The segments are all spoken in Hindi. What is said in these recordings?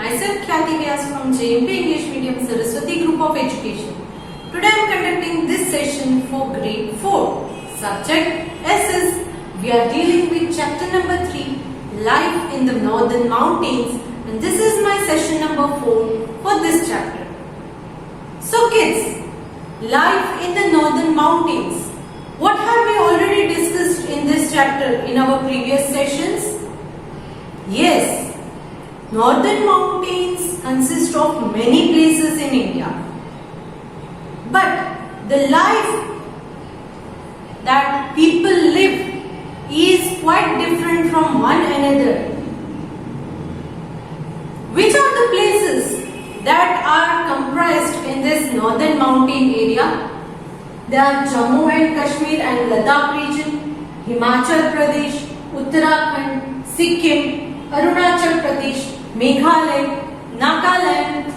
Myself Khyati Vyas from JMP English Medium Saraswati Group of Education. Today I am conducting this session for grade 4. Subject SS. We are dealing with chapter number 3, Life in the Northern Mountains, and this is my session number 4 for this chapter. So kids, life in the Northern Mountains. What have we already discussed in this chapter in our previous sessions? Yes, Northern Mountains consist of many places in India. But the life that people live is quite different from one another. Which are the places that are comprised in this northern mountain area? They are Jammu and Kashmir and Ladakh region, Himachal Pradesh, Uttarakhand, Sikkim, Arunachal Pradesh, Meghalaya, Nagaland,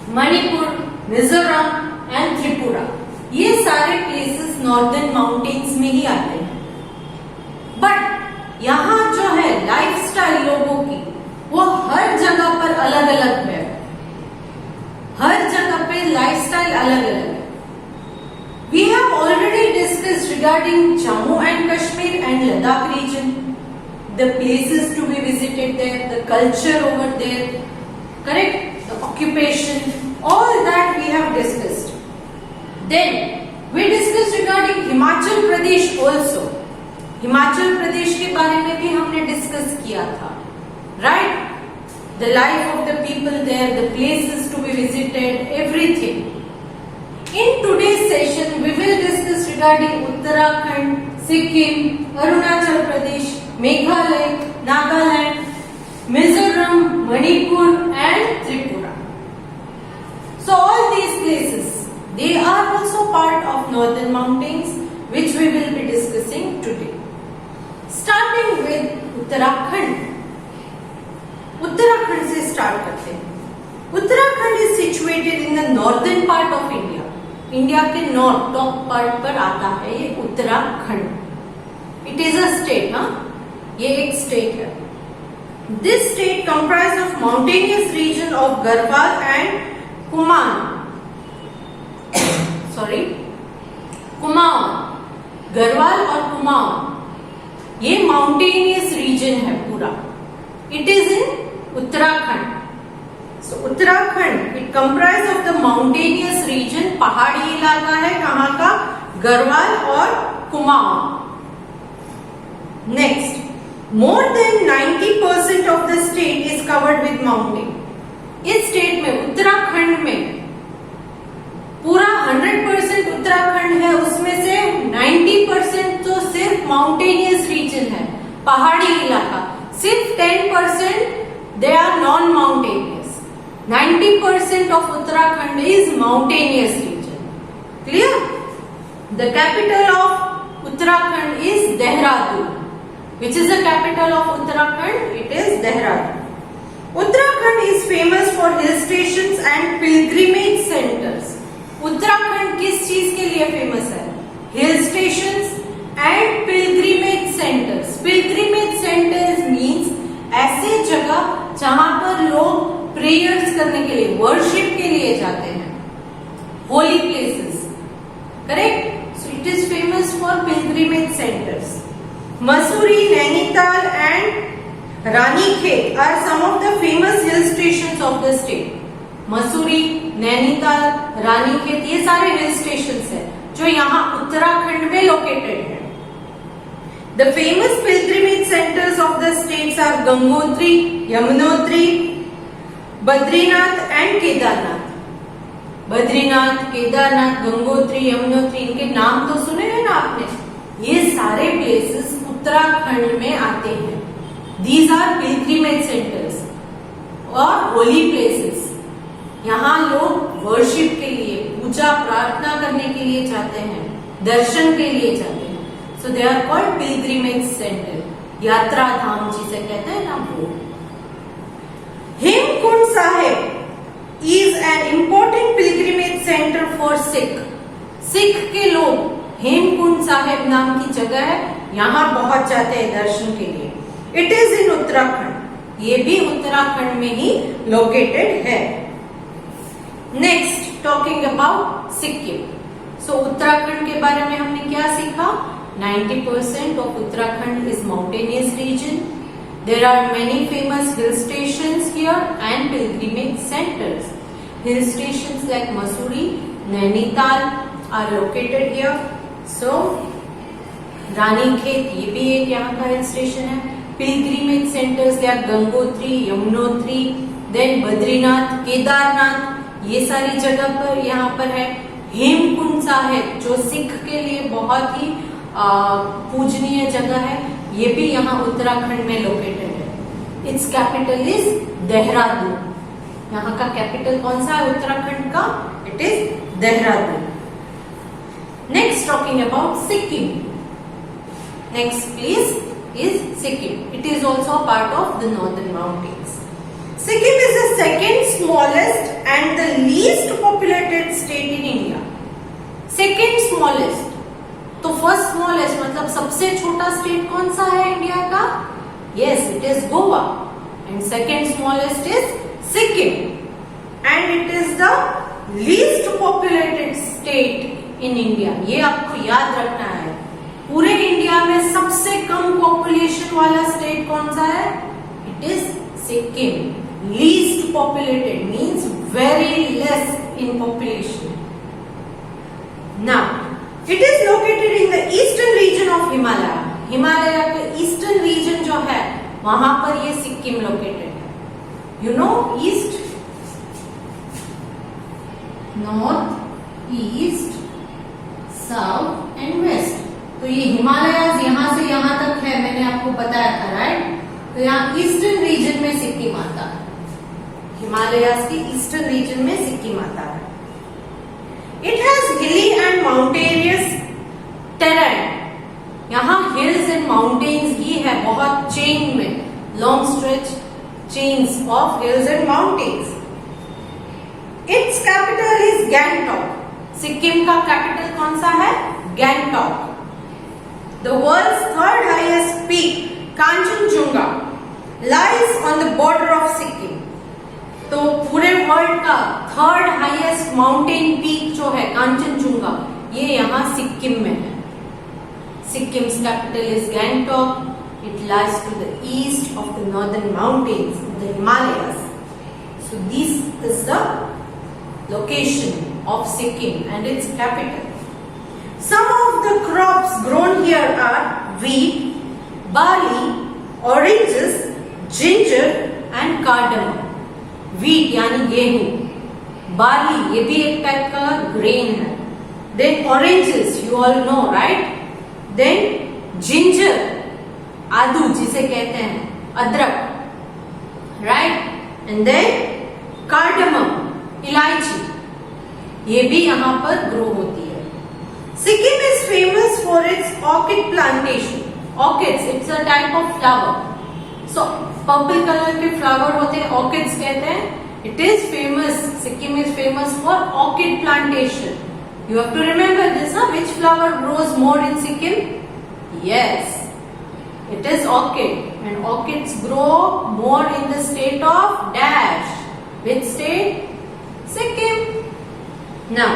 Manipur, Mizoram and Tripura. ये सारे प्लेसेस नॉर्दर्न माउंटेन्स में ही आते हैं. बट यहाँ जो है लाइफस्टाइल लोगों की वो हर जगह पर अलग अलग है. हर जगह पे लाइफस्टाइल अलग अलग है. We have already discussed regarding Jammu and Kashmir and Ladakh region, the places to be visited there, the culture over there, correct? The occupation, all that we have discussed. Then we discussed regarding Himachal Pradesh also. Himachal Pradesh के बारे में भी हमने डिस्कस किया था, right? The life of the people there, the places to be visited, everything. In today's session, we will discuss regarding Uttarakhand, Sikkim, Arunachal Pradesh, Meghalaya, Nagaland, Mizoram, Manipur and Tripura. So all these places, they are also part of northern mountains, which we will be discussing today. Starting with Uttarakhand. Uttarakhand से start करते हैं. Uttarakhand is situated in the northern part of India. India के नॉर्थ टॉप पार्ट पर आता है ये Uttarakhand. It is a state. ये एक स्टेट है. This state comprise of mountainous region of Garhwal and Kumaon. Sorry, Kumaon. Garhwal और कुमाऊं ये माउंटेनियस रीजन है पूरा. It is in Uttarakhand. So Uttarakhand, it comprises of the mountainous region, पहाड़ी इलाका है. कहाँ का? गढ़वाल और Kumaon. Next, more than 90% of the state is covered with mountain. इस स्टेट में, उत्तराखंड में पूरा 100% उत्तराखंड है, उसमें से 90% तो सिर्फ माउंटेनियस रीजन है, पहाड़ी इलाका. सिर्फ 10% they are non-mountainous. 90% of Uttarakhand is mountainous region. Clear? The capital of Uttarakhand is Dehradun. Which is the capital of Uttarakhand? It is Dehradun. Uttarakhand is famous for hill stations and pilgrimage centers. Uttarakhand किस चीज के लिए फेमस है? Hill stations and pilgrimage centers. Pilgrimage centers means ऐसे जगह जहां पर लोग प्रेयर्स करने के लिए, वर्शिप के लिए जाते हैं. Holy places, correct? So it is famous for pilgrimage centres. Mussoorie, Nainital and Ranikhet are some of the famous hill stations of the state. Mussoorie, Nainital, Ranikhet ये सारे हिल स्टेशंस हैं जो यहाँ उत्तराखंड में लोकेटेड है. The famous pilgrimage centers of the states are Gangotri, Yamunotri, Badrinath and Kedarnath. Badrinath, Kedarnath, Gangotri, Yamunotri, इनके नाम तो सुने हैं ना आपने. ये सारे प्लेसेस उत्तराखंड में आते हैं. These are pilgrimage centers और होली प्लेसेस. यहाँ लोग वर्शिप के लिए, पूजा प्रार्थना करने के लिए जाते हैं, दर्शन के लिए जाते हैं. So they are called pilgrimage center. यात्रा धाम जिसे कहते हैं ना वो. Hemkund Sahib is an important pilgrimage center for Sikh. Sikh के लोग हेमकुंड साहिब नाम की जगह है, यहाँ पहुंच जाते हैं दर्शन के लिए. It is in Uttarakhand. ये भी उत्तराखंड में ही लोकेटेड है। Next talking about Sikkim. So Uttarakhand के बारे में हमने क्या सीखा? 90% of Uttarakhand is mountainous region. There are many famous hill stations here and pilgrimage centers. Hill stations like Mussoorie, Nainital are located here. So Ranikhet ये भी एक यहाँ का हिल स्टेशन है। Pilgrimage centres like Gangotri, Yamunotri, then Badrinath, Kedarnath, ये सारी जगह पर यहाँ पर है। हेमकुंड साहिब जो सिख के लिए बहुत ही पूजनीय जगह है, ये भी यहाँ उत्तराखंड में लोकेटेड है। It's capital is Dehradun. यहाँ का कैपिटल कौन सा है उत्तराखंड का? It is Dehradun. Next talking about Sikkim. Next please is Sikkim. It is also a part of the northern mountains. Sikkim is the second smallest and the least populated state in India. Second smallest. तो first smallest मतलब सबसे छोटा स्टेट कौन सा है इंडिया का? Yes, it is Goa. And second smallest is Sikkim. And it is the least populated state in India. ये आपको याद रखना है। पूरे इंडिया में सबसे कम पॉपुलेशन वाला स्टेट कौन सा है? It is Sikkim. Least populated means very less in population. Now it is located in the eastern region of Himalaya. Himalaya का ईस्टर्न रीजन जो है वहां पर ये सिक्किम लोकेटेड है। You know east, north, east, south and west. तो ये हिमालयाज यहाँ से यहाँ तक है, मैंने आपको बताया था, राइट? तो यहाँ ईस्टर्न रीजन में सिक्किम आता है। हिमालयाज की ईस्टर्न रीजन में सिक्किम आता है। इट हैज हिली एंड माउंटेनियस टेरेन। यहाँ हिल्स एंड माउंटेन्स ही है, बहुत चेन में, long stretch chains of hills and mountains. It's capital is Gangtok. Sikkim का कैपिटल कौन सा है? Gangtok. The world's third highest peak, Kanchenjunga, lies on the border of Sikkim. तो पूरे वर्ल्ड का थर्ड हाईएस्ट माउंटेन पीक जो है कांचनजुंगा, ये यहाँ सिक्किम में है। Sikkim's capital is Gangtok. It lies to the east of the northern mountains, the Himalayas. So this is the location of Sikkim and its capital. Some of the crops grown here are wheat, barley, oranges, ginger and cardamom. Wheat यानी गेहूं, barley ये भी एक टाइप का ग्रेन है, then oranges you all know right, then ginger आदू जिसे कहते हैं, अदरक, right, and then cardamom इलायची, ये भी यहाँ पर ग्रो होती है। Sikkim is famous for its orchid plantation. Orchids, it's a type of flower. So, purple color के flower होते हैं, orchids कहते हैं. It is famous. Sikkim is famous for orchid plantation. You have to remember this, huh? Which flower grows more in Sikkim? Yes, it is orchid. And orchids grow more in the state of dash. Which state? Sikkim. Now,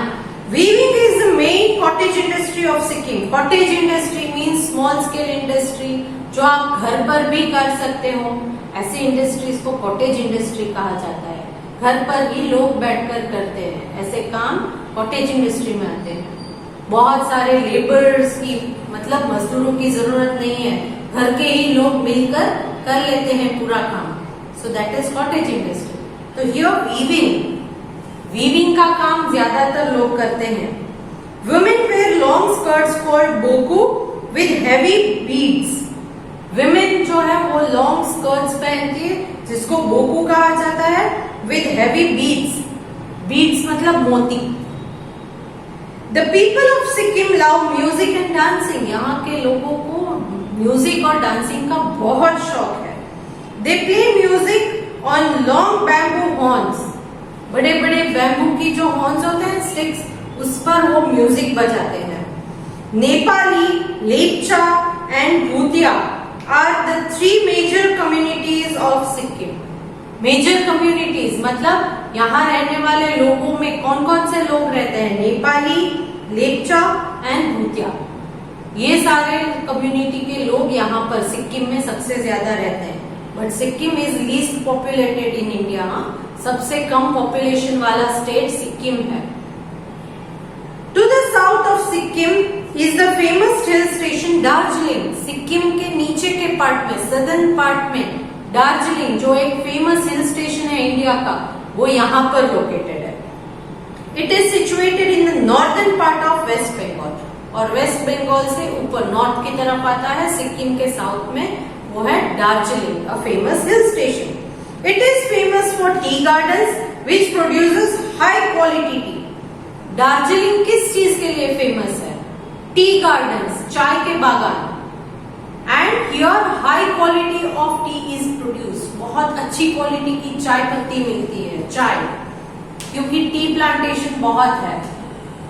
weaving is the main cottage industry of Sikkim. Cottage industry means small scale industry, जो आप घर पर भी कर सकते हो। ऐसे इंडस्ट्रीज को कॉटेज इंडस्ट्री कहा जाता है। घर पर ही लोग बैठकर करते हैं ऐसे काम, कॉटेज इंडस्ट्री में आते हैं। बहुत सारे लेबर्स की मतलब मजदूरों की जरूरत नहीं है, घर के ही लोग मिलकर कर लेते हैं पूरा काम। So that is cottage industry. तो हियर वीविंग का काम ज्यादातर लोग करते हैं। Women wear long skirts called bakhu with heavy beads. Women जो है वो लॉन्ग स्कर्ट्स पहनती है जिसको बोकू कहा जाता है, विद हैवी बीड्स। बीड्स मतलब मोती। The people of Sikkim love music and dancing. यहाँ के लोगों को म्यूजिक और डांसिंग का बहुत शौक है। They play music on long bamboo horns. बड़े बड़े बैम्बू की जो हॉर्न्स होते हैं, स्टिक्स, उस पर वो म्यूजिक बजाते हैं। Nepali, Lepcha and Bhutia are the three major communities of Sikkim. Major communities मतलब यहाँ रहने वाले लोगों में कौन कौन से लोग रहते हैं? नेपाली, लेपचा एंड भूतिया। ये सारे कम्युनिटी के लोग यहाँ पर सिक्किम में सबसे ज्यादा रहते हैं। But Sikkim is least populated in India. सबसे कम पॉपुलेशन वाला स्टेट सिक्किम है। To the south of Sikkim is the famous hill station Darjeeling. Sikkim के नीचे के पार्ट में, सदर्न पार्ट में दार्जिलिंग जो एक फेमस हिल स्टेशन है इंडिया का, वो यहाँ पर लोकेटेड है। It is situated in the northern part of West Bengal, और वेस्ट बंगाल से ऊपर नॉर्थ की तरफ आता है। सिक्किम के साउथ में वो है Darjeeling, a famous hill station. It is famous for tea gardens which produces high quality T. Darjeeling किस चीज के लिए फेमस है? टी गार्डन्स, चाय के बागान। And here high quality of T is produce. बहुत अच्छी क्वालिटी की चाय पत्ती मिलती है, चाय, क्योंकि टी प्लांटेशन बहुत है।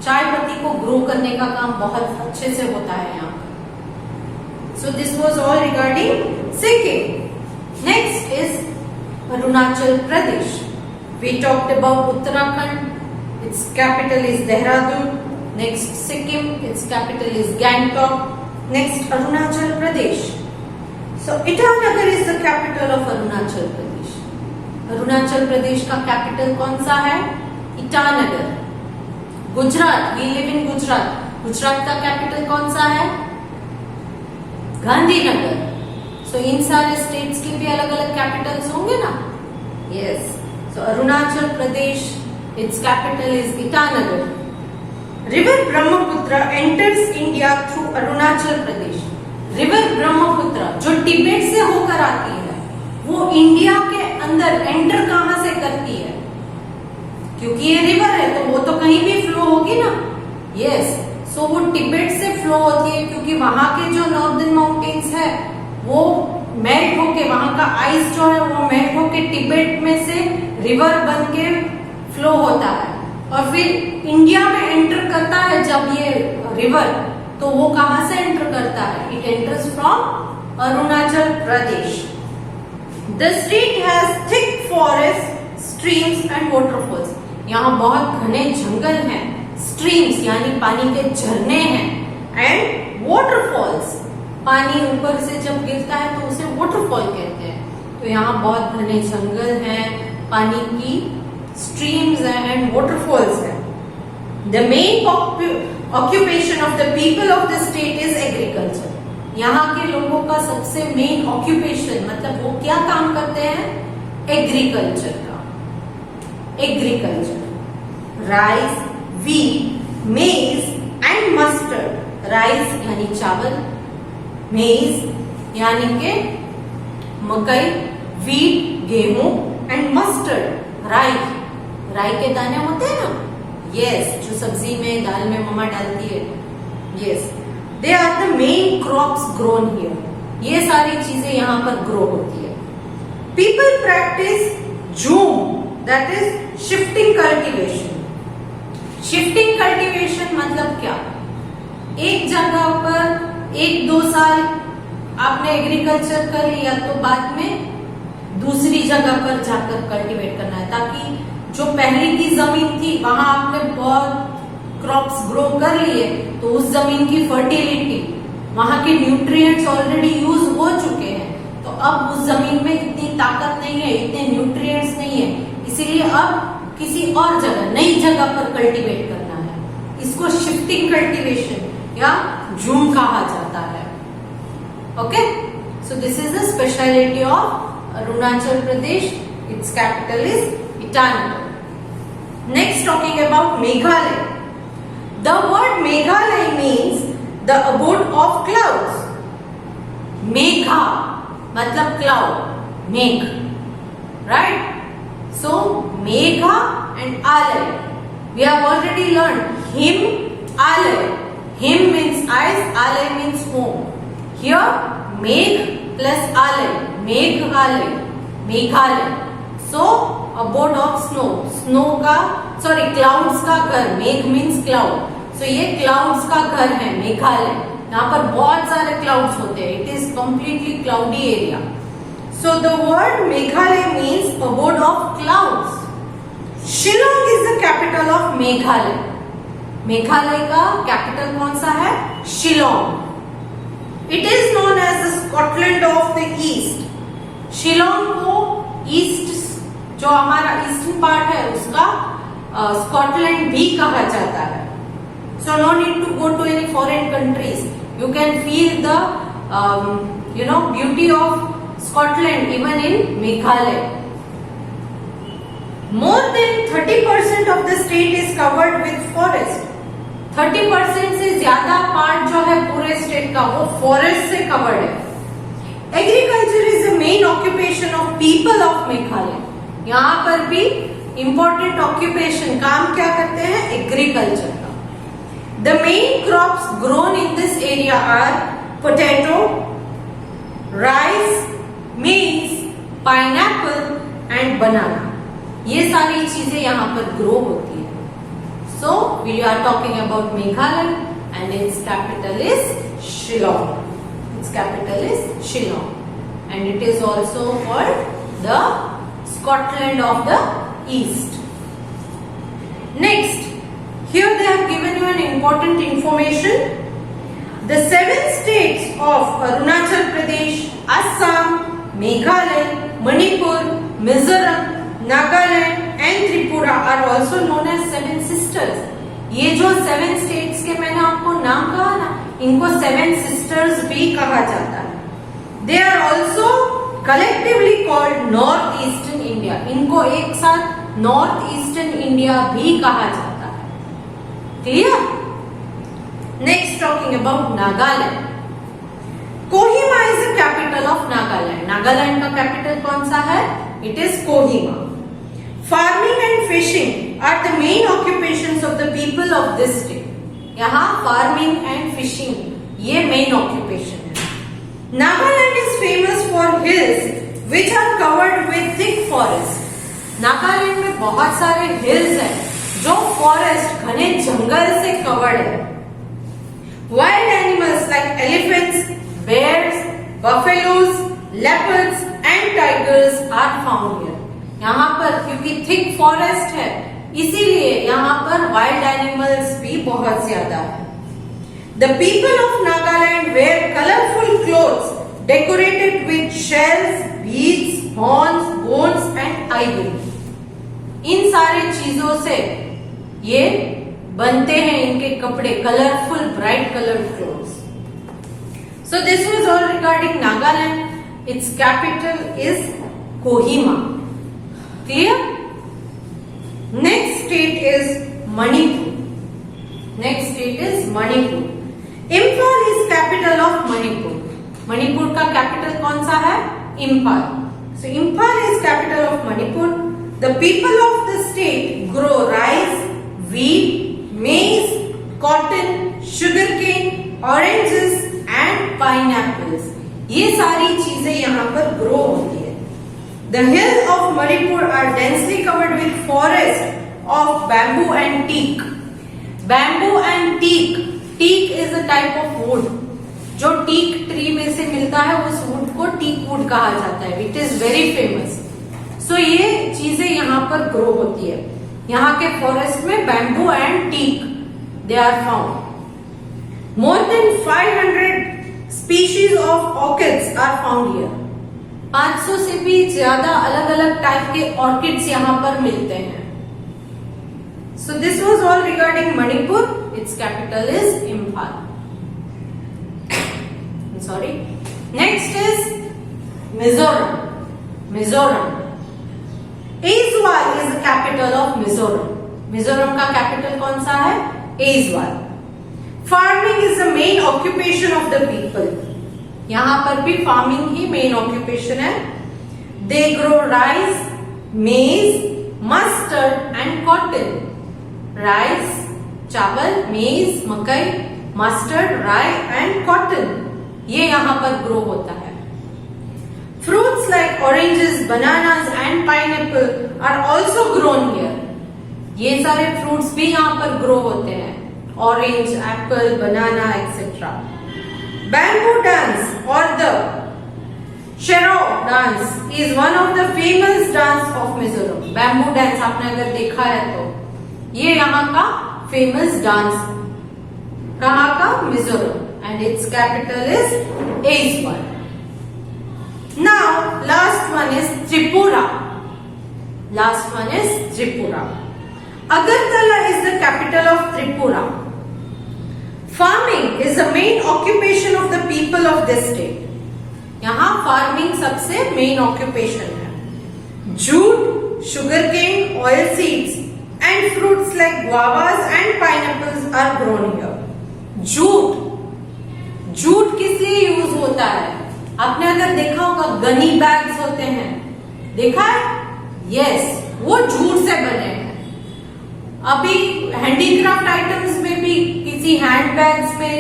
चाय पत्ती को ग्रो करने का काम बहुत अच्छे से होता है यहाँ पर। So this was all regarding Sikkim. Next is Arunachal Pradesh. We talked about Uttarakhand, its capital is Dehradun. Next Sikkim, its capital is Gangtok. Next, Arunachal Pradesh. So, Itanagar is the capital of Arunachal Pradesh. Arunachal Pradesh का कैपिटल कौन सा है? Itanagar. Gujarat, we live in Gujarat. Gujarat का कैपिटल कौन सा है? गांधीनगर। So, इन सारे स्टेट्स के भी अलग अलग कैपिटल्स होंगे ना? Yes. So, Arunachal Pradesh, its capital is Itanagar. River Brahmaputra enters India through Arunachal Pradesh. River Brahmaputra जो तिब्बत से होकर आती है, वो इंडिया के अंदर एंटर कहां से करती है? क्योंकि ये रिवर है तो वो तो कहीं भी फ्लो होगी ना। यस, सो वो तिब्बत से फ्लो होती है, क्योंकि वहां के जो नॉर्दर्न माउंटेन्स है वो मेल्ट होके, वहां का आइस जो है वो मेल्ट होके तिब्बत में से रिवर बन के फ्लो होता है, और फिर इंडिया में एंटर करता है जब ये रिवर, तो वो कहां से एंटर करता है? It enters from Arunachal Pradesh. The state has thick forest, streams and waterfalls. यहाँ बहुत घने जंगल हैं, स्ट्रीम्स यानी पानी के झरने हैं, एंड वाटरफॉल्स, पानी ऊपर से जब गिरता है तो उसे वाटरफॉल कहते हैं। तो यहाँ बहुत घने जंगल हैं, पानी की streams and waterfalls है। The main occupation of the people of the state is agriculture. यहाँ के लोगों का सबसे मेन ऑक्यूपेशन मतलब वो क्या काम करते हैं? एग्रीकल्चर का। एग्रीकल्चर, राइस, व्हीट, मेज एंड मस्टर्ड। राइस यानी चावल, मेज यानी के मकई, व्हीट गेहूं, एंड मस्टर्ड राई। राई के दाने होते हैं ना, यस, जो सब्जी में दाल में मम्मा डालती है। Yes, they are the main crops grown here. ये सारी चीजें यहाँ पर ग्रो होती है। People practise jhum, that is shifting cultivation. Shifting cultivation मतलब क्या? एक जगह पर 1-2 साल आपने एग्रीकल्चर कर लिया तो बाद में दूसरी जगह पर जाकर कल्टीवेट करना है, ताकि जो पहले की जमीन थी वहां आपने बहुत क्रॉप्स ग्रो कर लिए तो उस जमीन की फर्टिलिटी, वहां के न्यूट्रिएंट्स ऑलरेडी यूज हो चुके हैं, तो अब उस जमीन में इतनी ताकत नहीं है, इतने न्यूट्रिएंट्स नहीं है, इसीलिए अब किसी और जगह, नई जगह पर कल्टीवेट करना है। इसको शिफ्टिंग कल्टीवेशन या जूम कहा जाता है। Okay, so this is the speciality of Arunachal Pradesh. Its capital is Itanagar. Next, talking about Meghalaya. The word Meghalaya means the abode of clouds. Megha मतलब cloud, मेघ, right? So Megha and Alay. We have already learned him, Alay. Him means eyes, Alay means home. Here Megh plus Alay. Meghalaya, Meghalaya. So abode of snow, snow का क्लाउड्स का घर। मेघ मीन्स क्लाउड, सो ये क्लाउड्स का घर है मेघालय। यहाँ पर बहुत सारे क्लाउड्स होते हैं. It is completely cloudy area. So the word Meghalaya means abode of clouds. Shillong is the capital of Meghalaya. Meghalaya का कैपिटल कौन सा है? Shillong. It is known as the Scotland of the east. Shillong को ईस्ट, जो हमारा ईस्टर्न पार्ट है, उसका स्कॉटलैंड भी कहा जाता है. So no need to go to any foreign countries. You can feel the beauty of Scotland even in Meghalaya. More than 30% of the state is covered with forest. 30% से ज्यादा पार्ट जो है पूरे स्टेट का वो फॉरेस्ट से कवर्ड है. Agriculture is the main occupation of people of Meghalaya. यहाँ पर भी इंपॉर्टेंट ऑक्यूपेशन, काम क्या करते हैं? एग्रीकल्चर का. The main crops grown in this area are potato, rice, maize, pineapple and banana. ये सारी चीजें यहाँ पर ग्रो होती है. So we are talking about Meghalaya and its capital is Shillong. Its capital is Shillong and it is also called the Scotland of the east. Next, here they have given you an important information. The 7 states of Arunachal Pradesh, Assam, Meghalaya, Manipur, Mizoram, Nagaland and Tripura are also known as 7 sisters. ये जो 7 states के मैंने आपको नाम कहा ना, इनको 7 sisters भी कहा जाता है. They are also collectively called North Eastern India. इनको एक साथ North Eastern India भी कहा जाता है. Clear? Next, talking about Nagaland. Kohima is the capital of Nagaland. Nagaland का capital कौन सा है? It is Kohima. Farming and fishing are the main occupations of the people of this state. यहाँ farming and fishing ये main occupation है. Nagaland is famous for hills which are covered with thick forest. Nagaland में बहुत सारे hills हैं जो forest, घने जंगल से covered है. Wild animals like elephants, bears, buffaloes, leopards and tigers are found here. यहाँ पर क्योंकि थिक फॉरेस्ट है, इसीलिए यहाँ पर वाइल्ड एनिमल्स भी बहुत ज्यादा है. The people of Nagaland wear colourful clothes decorated with shells, beads, horns, bones and ivory. इन सारी चीजों से ये बनते हैं इनके कपड़े, colourful bright coloured clothes. So this was all regarding Nagaland. It's capital is Kohima. Clear? Next state is Manipur. Next state is Manipur. Imphal is capital of Manipur. Manipur का capital कौन सा है? Imphal. So Imphal is capital of Manipur. The people of the state grow rice, wheat, maize, cotton, sugarcane, oranges and pineapples. ये सारी चीजें यहाँ पर grow होती है. The hills of Manipur are densely covered with forest of bamboo and teak. Bamboo and teak. Teak is a type of wood. जो teak tree में से मिलता है उस wood को teak wood कहा जाता है. It is very famous. So ये चीजें यहाँ पर grow होती है. यहाँ के forest में bamboo and teak they are found. More than 500 species of orchids are found here. 500 से भी ज्यादा अलग अलग टाइप के ऑर्किड्स यहाँ पर मिलते हैं. सो this was all regarding Manipur. It's capital is Imphal. Sorry. Next is Mizoram. Mizoram. Aizawl is the capital of Mizoram. Mizoram का कैपिटल कौन सा है? Aizawl. Farming is the main occupation of the people. यहाँ पर भी फार्मिंग ही मेन ऑक्यूपेशन है. दे ग्रो राइस, मेज, मस्टर्ड एंड कॉटन. राइस, चावल, मेज, मकई, मस्टर्ड, राई एंड कॉटन ये यहाँ पर ग्रो होता है. Fruits like oranges, bananas and pineapple are also grown here. ये सारे फ्रूट्स भी यहाँ पर ग्रो होते हैं. Orange, apple, banana etcetera. Bamboo dance or the Sherok dance is one of the famous dance of Mizoram. Bamboo dance आपने अगर देखा है तो ये यहाँ का famous dance है. कहाँ का? Mizoram. And its capital is Aizawl. Now last one is Tripura. Last one is Tripura. Agartala is the capital of Tripura. Farming is the main occupation of the people of this state. यहाँ फार्मिंग सबसे मेन ऑक्यूपेशन है. Jute, sugarcane, oil seeds and fruits like guavas and pineapples are grown here. Jute किस लिए यूज होता है? आपने अगर देखा होगा गनी बैग्स होते हैं, देखा है? यस, वो जूट से बने हैं. अभी हैंडीक्राफ्ट आइटम्स में भी, किसी हैंड बैग्स में,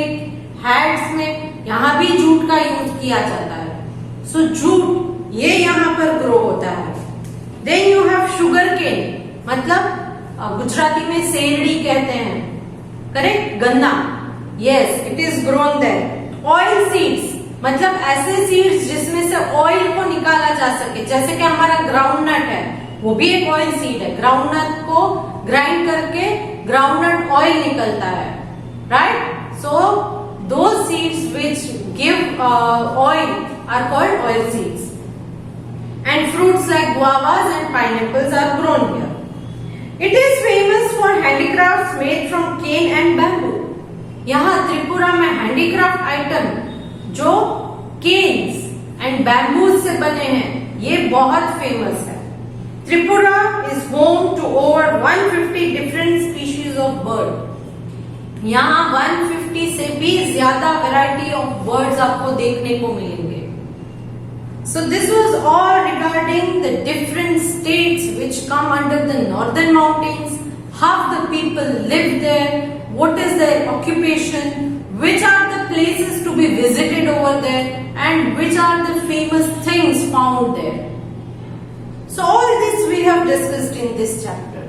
हैट्स में, यहाँ भी जूट का यूज किया जाता है. सो जूट ये यहाँ पर ग्रो होता है. Then you have sugar cane, मतलब गुजराती में सेरडी कहते हैं, करेक्ट? गन्ना. Yes, it is grown there. Oil seeds, मतलब ऐसे सीड्स जिसमें से ऑयल को निकाला जा सके, जैसे कि हमारा ग्राउंडनट है, वो भी एक ऑयल सीड है. ग्राउंडनट को ग्राइंड करके ग्राउंडनट ऑयल निकलता है, right? So those seeds which give oil are called oil seeds. And fruits like guavas and pineapples are grown here. It is famous for handicrafts made from cane and bamboo. यहाँ त्रिपुरा में हैंडीक्राफ्ट आइटम जो केन्स एंड बैम्बूज से बने हैं, ये बहुत फेमस है. Tripura is home to over 150 different species of bird. यहाँ 150 से भी ज्यादा वैरायटी ऑफ बर्ड्स आपको देखने को मिलेंगे. So this was all regarding the different states which come under the northern mountains, how the people live there, what is their occupation, which are the places to be visited over there, and which are the famous things found there. So all this we have discussed in this chapter.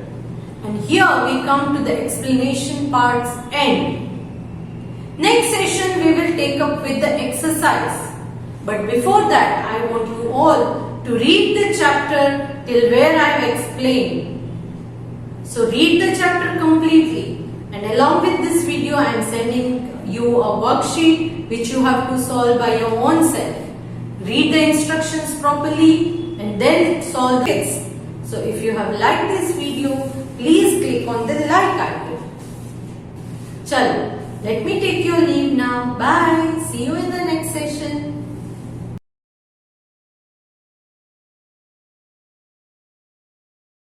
And here we come to the explanation part's end. Next session we will take up with the exercise. But before that, I want you all to read the chapter till where I have explained. So read the chapter completely. And along with this video, I am sending you a worksheet which you have to solve by your own self. Read the instructions properly and then solve this. So if you have liked this video, please click on the like icon. Chalo, let me take your leave now. Bye. See you in the next